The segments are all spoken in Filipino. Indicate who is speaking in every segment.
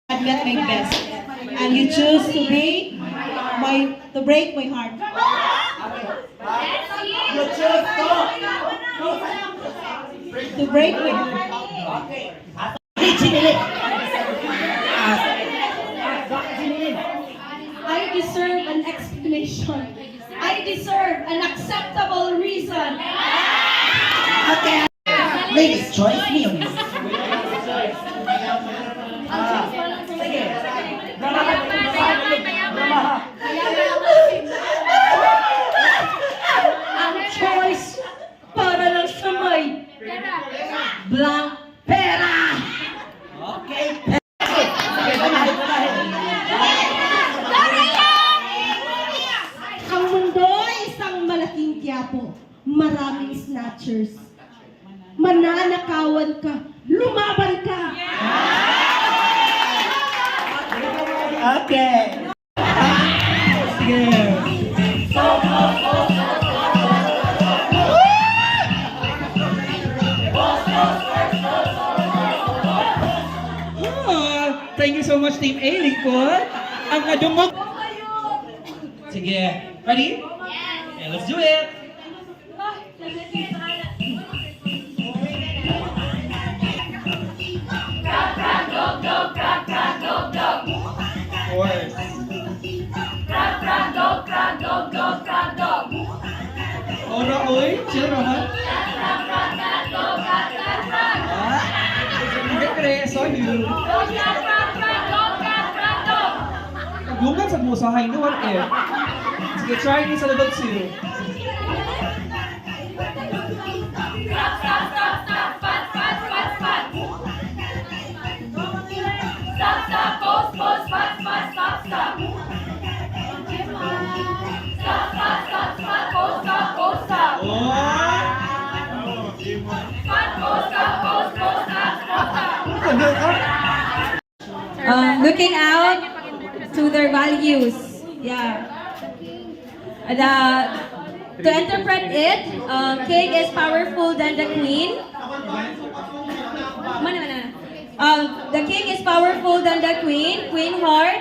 Speaker 1: Get my best, and you choose to be to break my heart.
Speaker 2: You choose
Speaker 1: To break my heart.
Speaker 3: I deserve an explanation. I deserve an acceptable reason.
Speaker 2: Okay. Ladies' choice, Leonie.
Speaker 3: Ang choice para lang sa may blank pera.
Speaker 2: Okay.
Speaker 3: Ang mundo ay isang malaking tiyapo. Maraming snatchers. Mananakawan ka. Lumaban ka.
Speaker 2: Okay. Sige.
Speaker 4: Thank you so much, Team A, Lingkod. Ang kadumog. Sige. Ready? Okay, let's do it. Of course. Ora, oy. Chill, Roman. Siyempre, saw you. Kagungan sa musahay no what if. Sige, try this sa level 2.
Speaker 3: Looking out to their values. Yeah. To interpret it, king is powerful than the queen. The king is powerful than the queen. Queen heart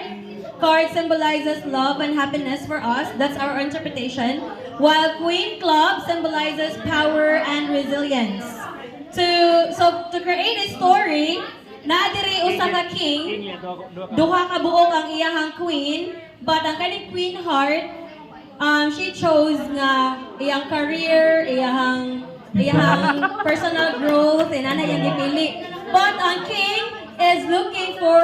Speaker 3: card symbolizes love and happiness for us. That's our interpretation. While queen club symbolizes power and resilience. To create a story, naadiri usa ka king, duha ka buok ang iyahang queen, but ang kaning queen heart, she chose nga iyang career, iyahang personal growth, inana iyang gipili. But ang king is looking for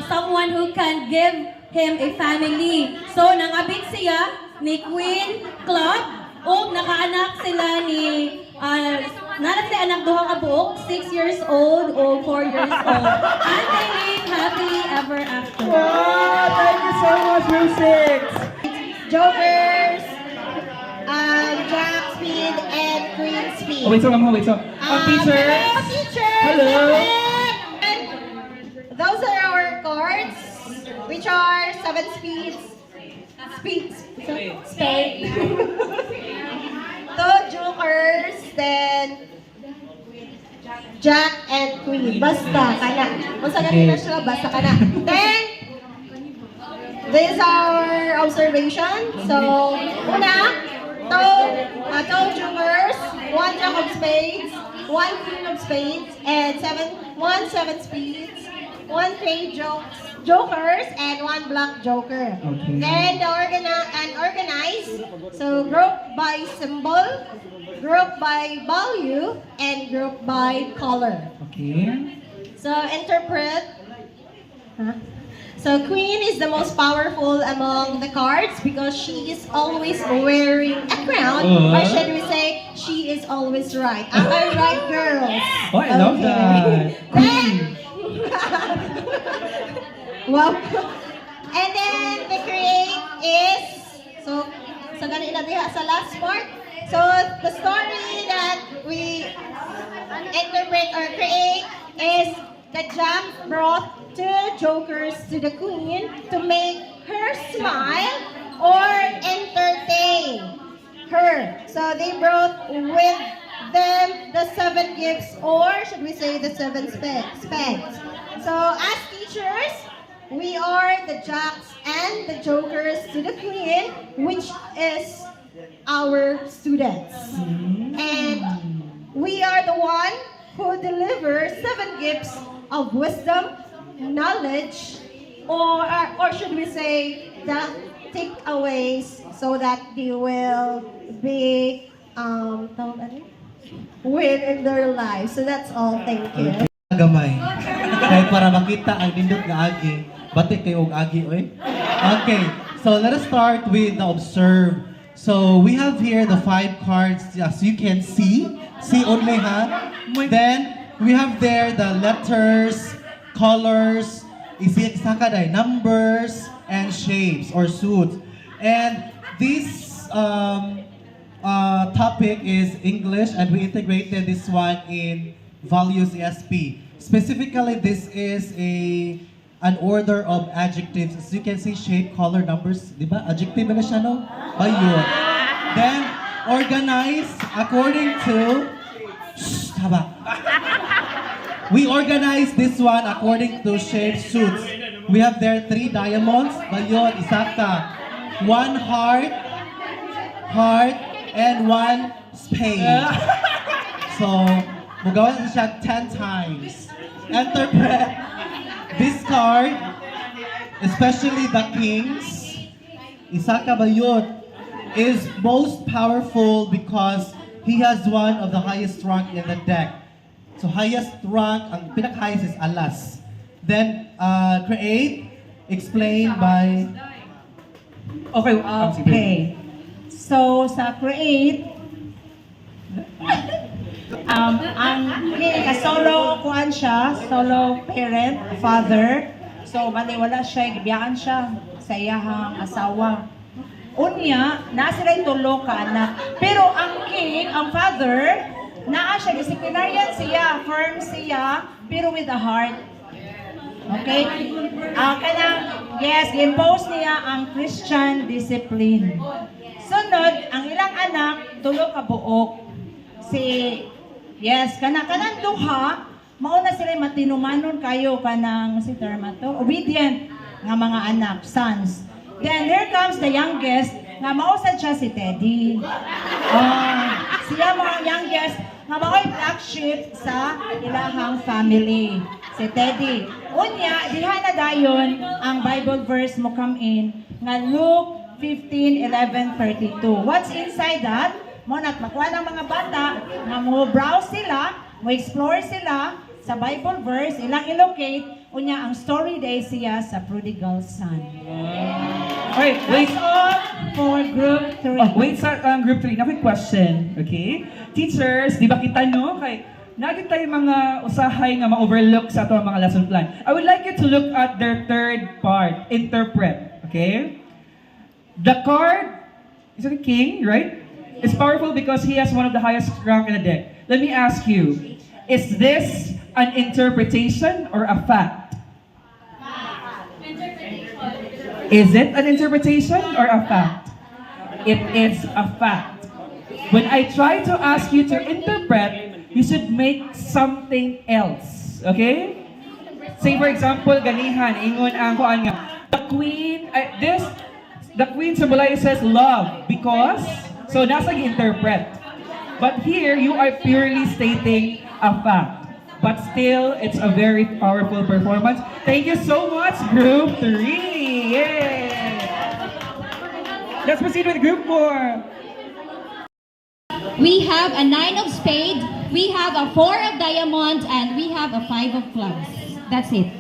Speaker 3: someone who can give him a family. So nangabit siya ni Queen Club o nakaanak sila ni nanak si anak duha ka buok, 6 years old o 4 years old. And they live happily ever after.
Speaker 4: Wow, thank you so much, Music.
Speaker 1: Jokers, Jack Speed, and Queen Speed.
Speaker 4: Oh, wait, so, wait, so. Teacher.
Speaker 1: Hello, teachers.
Speaker 4: Hello.
Speaker 1: And those are our cards, which are 7 speeds. Spade. Two jokers, then Jack and Queen. Basta ka na. Kung saan natin na siya, basta ka na. Then, this is our observation. So, una, two jokers, 1 Jack of Spades, 1 Queen of Spades, and 7 speeds, 1 trade jokers, and 1 black joker.
Speaker 4: Okay.
Speaker 1: Then the organize, so group by symbol, group by value, and group by color.
Speaker 4: Okay.
Speaker 1: So interpret. So Queen is the most powerful among the cards because she is always wearing a crown, or should we say, she is always right. Am I right, girls?
Speaker 4: Oh, I love that. Queen.
Speaker 1: Wow. And then the create is, so ganun na diha sa last part. So the story that we interpret or create is the Jack brought 2 jokers to the queen to make her smile or entertain her. So they brought with them the 7 gifts, or should we say the 7 specs. So as teachers, we are the jacks and the jokers to the queen, which is our students. And we are the one who delivers 7 gifts of wisdom, knowledge, or should we say the takeaways so that they will be tawag ano? Win in their lives. So that's all. Thank you.
Speaker 5: Gamay. Kaya para makita ang nindot nga agi, batik kayo og agi, oy. Okay, so let us start with the observe. So we have here the 5 cards, as you can see. See only, ha? Then we have there the letters, colors, isakaday, numbers, and shapes or suits. And this topic is English, and we integrated this one in values ESP. Specifically, this is an order of adjectives. As you can see, shape, color, numbers, di ba? Adjective na siya, no? Ayun. Then, organize according to... Shh, tama. We organize this one according to shape, suits. We have there 3 diamonds. Ayun, isaka. 1 heart, and 1 spade. So, magawa na siya 10 times. Interpret this card, especially the kings, Isaka Bayot, is most powerful because he has one of the highest rank in the deck. So highest rank, ang pinaka-highest is alas. Then, create, explain by...
Speaker 6: Okay. So, sa create, ang solo kuan siya, solo parent, father. So, maniwala siya, gibiyakan siya sa iyahang asawa. Unya, na sila tulo ka anak. Pero ang king, ang father, naa siya, disciplinarian siya, firm siya, pero with a heart. Okay? Yes, impose niya ang Christian discipline. Sunod, ang ilang anak, tulo ka buok. Kanang duha, mauna sila matinumanon kayo kanang si Termato, obedient nga mga anak, sons. Then here comes the youngest, nga mausad siya si Teddy. Siya mga youngest, nga mao'y black sheep sa ilahang family. Si Teddy. Unya, diha na dayon ang Bible verse mo come in, nga Luke 15:11-32. What's inside that? Mo makuha ng mga bata, nga mo browse sila, mo explore sila sa Bible verse, ilang ilocate, unya ang story day siya sa prodigal son.
Speaker 4: Alright, wait.
Speaker 6: That's all for group 3.
Speaker 4: Oh, wait sa group 3. Na quick question, okay? Teachers, di ba kita no? Kay nagit tayo mga usahay nga ma-overlook sa ato mga lesson plan. I would like you to look at their third part, interpret, okay? The card is the king, right? It's powerful because he has one of the highest rank in the deck. Let me ask you, is this an interpretation or a fact? Is it an interpretation or a fact? It is a fact. When I try to ask you to interpret, you should make something else. Okay? Say for example, ganihan, ingon ang kuan nga. The queen symbolizes love because, so nasa interpret. But here, you are purely stating a fact. But still, it's a very powerful performance. Thank you so much, Group 3! Yay! Let's proceed with Group 4.
Speaker 7: We have a 9 of spades, we have a 4 of diamonds, and we have a 5 of clubs. That's it.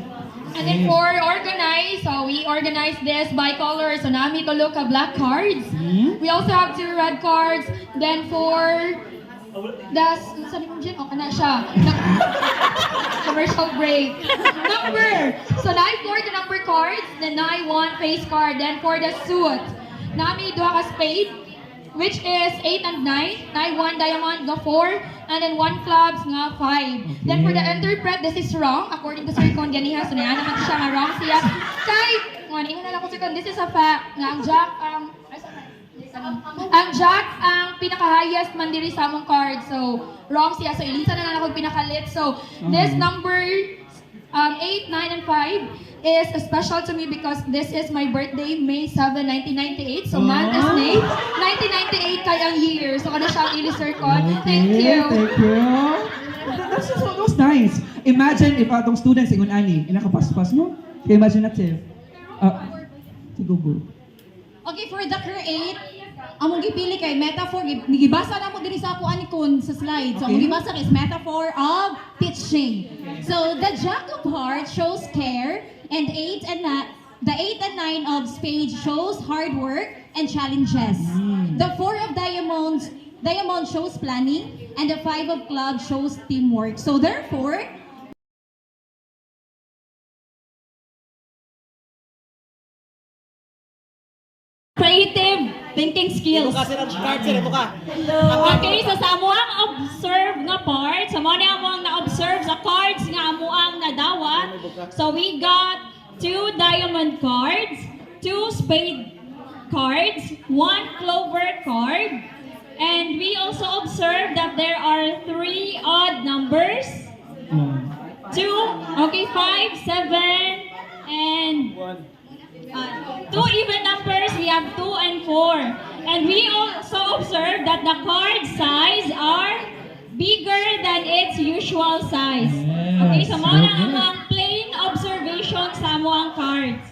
Speaker 3: And then for organize, so we organize this by color. So nami tulo ka black cards. We also have 2 red cards. Then for the sa ni Jin, kana siya. Commercial break. Number. So nai 4 the number cards, then nai 1 face card. Then for the suit, nami duha ka spade, which is 8 and 9. Nai 1 diamond, the 4. And then 1 clubs nga 5. Then for the interpret, this is wrong according to Sir Con ganiha. So na naman siya nga wrong siya. Kay, ingon na lang ko Sir Con, this is a fact nga ang jack ang pinaka-highest man diri sa among card. So wrong siya. So ilisa na lang ako pinakalit. So this number
Speaker 8: 8, 9, and 5 is special to me because this is my birthday, May 7, 1998. So, month is May. 1998 kay ang year. So, kada siyang i-circle. Thank you.
Speaker 4: Thank you. That was nice. Imagine if atong students ingon ani, inakapaspas mo. Okay, imaginative. Siguro.
Speaker 7: Okay, for the create, among gipili kay metaphor, gibasa na mo diri sa ako anikon sa slide. So, among gibasa is metaphor of teaching. So, the Jack of Hearts shows care, and the 8 and 9 of spades shows hard work and challenges. The 4 of diamond shows planning, and the 5 of clubs shows teamwork. So, therefore, creative thinking skills. Okay, so sa amo ang observe nga part, sa mo ang na-observe sa cards nga amo ang nadawat. So we got 2 diamond cards, 2 spade cards, 1 clover card, and we also observe that there are 3 odd numbers. 2, okay, 5, 7, and 2 even numbers, we have 2 and 4. And we also observe that the card size are bigger than its usual size. Okay, so mo na ang plain observation sa mo ang cards.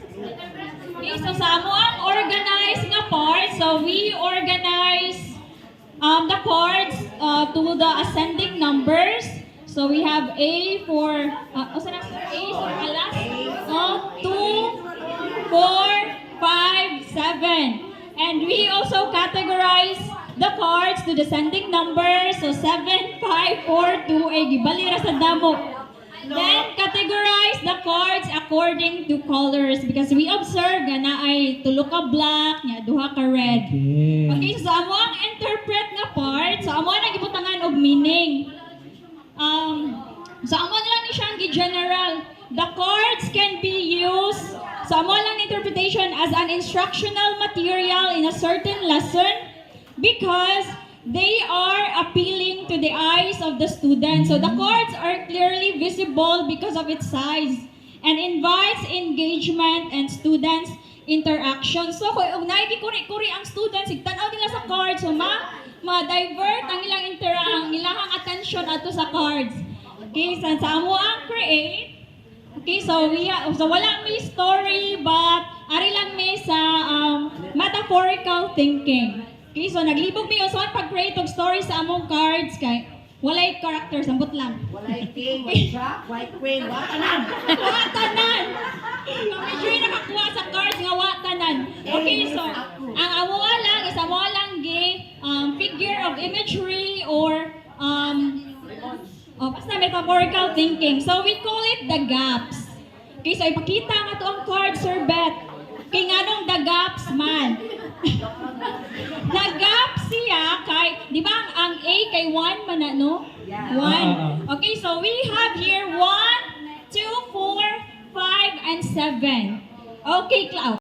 Speaker 7: Okay, so sa mo ang organized nga part, so we organize the cards to the ascending numbers. So we have A for, A for alas, 2, 4, 5, 7. And we also categorize the cards to descending numbers. So 7, 5, 4, 2, gibalira sa damo. Then categorize the cards according to colors because we observe na ay tulo ka black, nya duha ka red. Okay, so amo ang interpret nga part, so amo ang gibutangan og meaning. So amo lang ni siyang gi-general. The cards can be used sa amo lang interpretation as an instructional material in a certain lesson because they are appealing to the eyes of the student. So the cards are clearly visible because of its size and invites engagement and students' interaction. So kung naikikuri-kuri ang students, igtanaw nila sa cards, so ma-divert ang ilang attention ato sa cards. Okay, so sa amo ang create. Okay, so wala may story but ari lang may sa metaphorical thinking. Okay, so naglibog mi uswan pag-create og story sa among cards kay walay characters, ambot lang.
Speaker 2: Walay king, walay jack, white queen, watanan.
Speaker 7: Watanan! Kami sure nakakuha sa cards nga watanan. Okay, so ang amo lang is amo lang figure of imagery or basta metaphorical thinking. So we call it the gaps. Okay, so ipakita nga to ang card, Sir Beth. Kay nganong the gaps man. Nag-gap siya kay, di ba ang A kay 1 man no? 1. Okay, so we have here 1, 2, 4, 5, and 7. Okay, Clau.